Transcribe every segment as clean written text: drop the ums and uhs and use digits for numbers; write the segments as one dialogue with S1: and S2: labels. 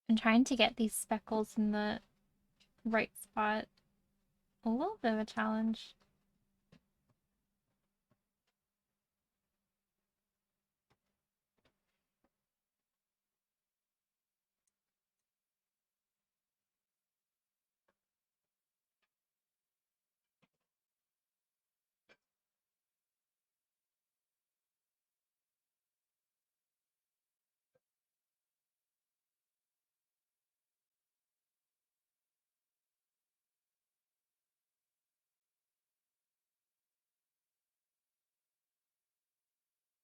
S1: I'm trying to get these speckles in the right spot. A little bit of a challenge.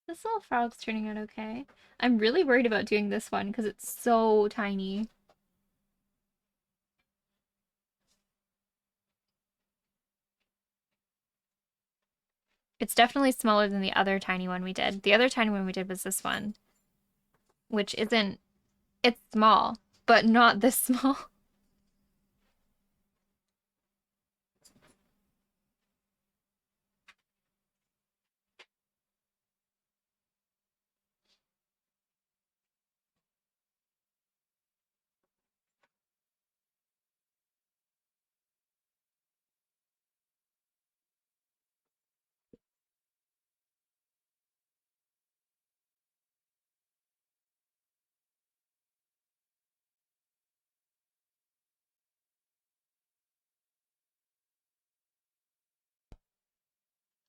S1: This little frog's turning out okay. I'm really worried about doing this one because it's so tiny. It's definitely smaller than the other tiny one we did. The other tiny one we did was this one, which isn't, it's small, but not this small.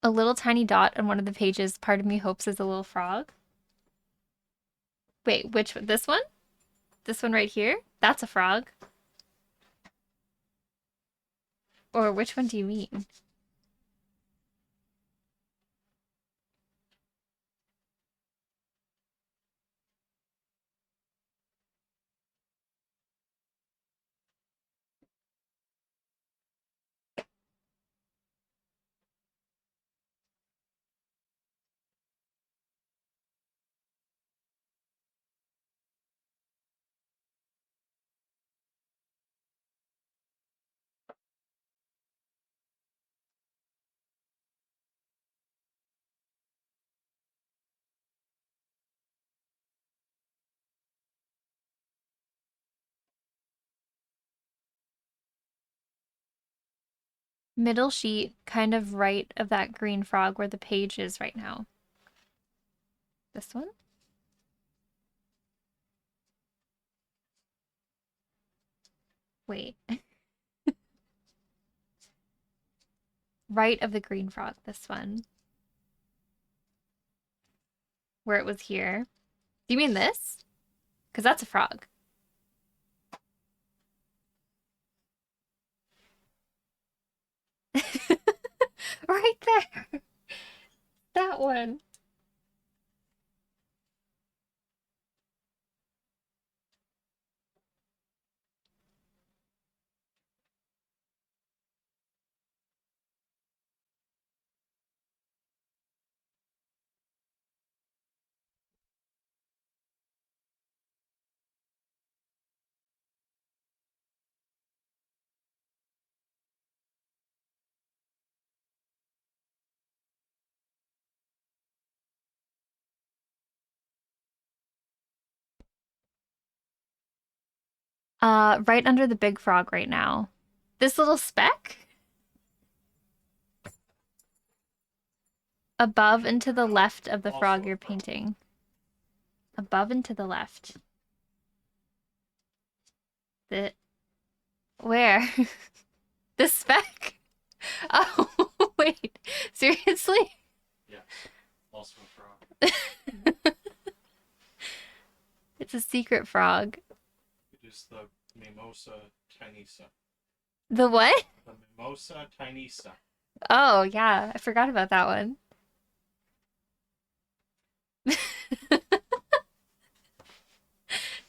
S1: A little tiny dot on one of the pages, part of me hopes is a little frog. Wait, which one? This one? This one right here? That's a frog. Or which one do you mean? Middle sheet, kind of right of that green frog where the page is right now. This one? Wait. Right of the green frog, this one. Where it was here. Do you mean this? Because that's a frog. Right there. That one. Right under the big frog right now. This little speck? Above and to the left of the frog you're painting. Above and to the left. The where? The speck? Oh, wait. Seriously?
S2: Yeah, also a frog.
S1: It's a secret frog.
S2: It is the Mimosa tinisa.
S1: The what?
S2: The Mimosa tinisa.
S1: Oh, yeah. I forgot about that one.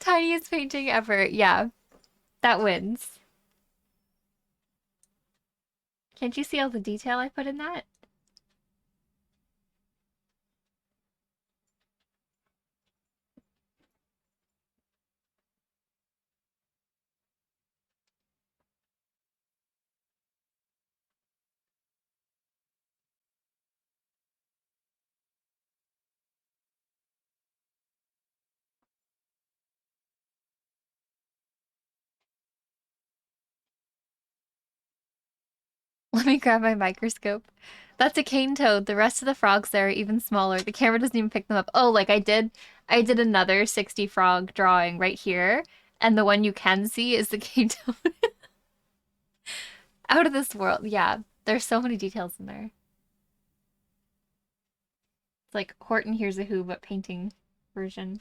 S1: Tiniest painting ever. Yeah, that wins. Can't you see all the detail I put in that? Let me grab my microscope. That's a cane toad. The rest of the frogs there are even smaller. The camera doesn't even pick them up. Oh, like I did another 60 frog drawing right here, and the one you can see is the cane toad. Out of this world. Yeah, there's so many details in there. It's like Horton Hears a Who, but painting version.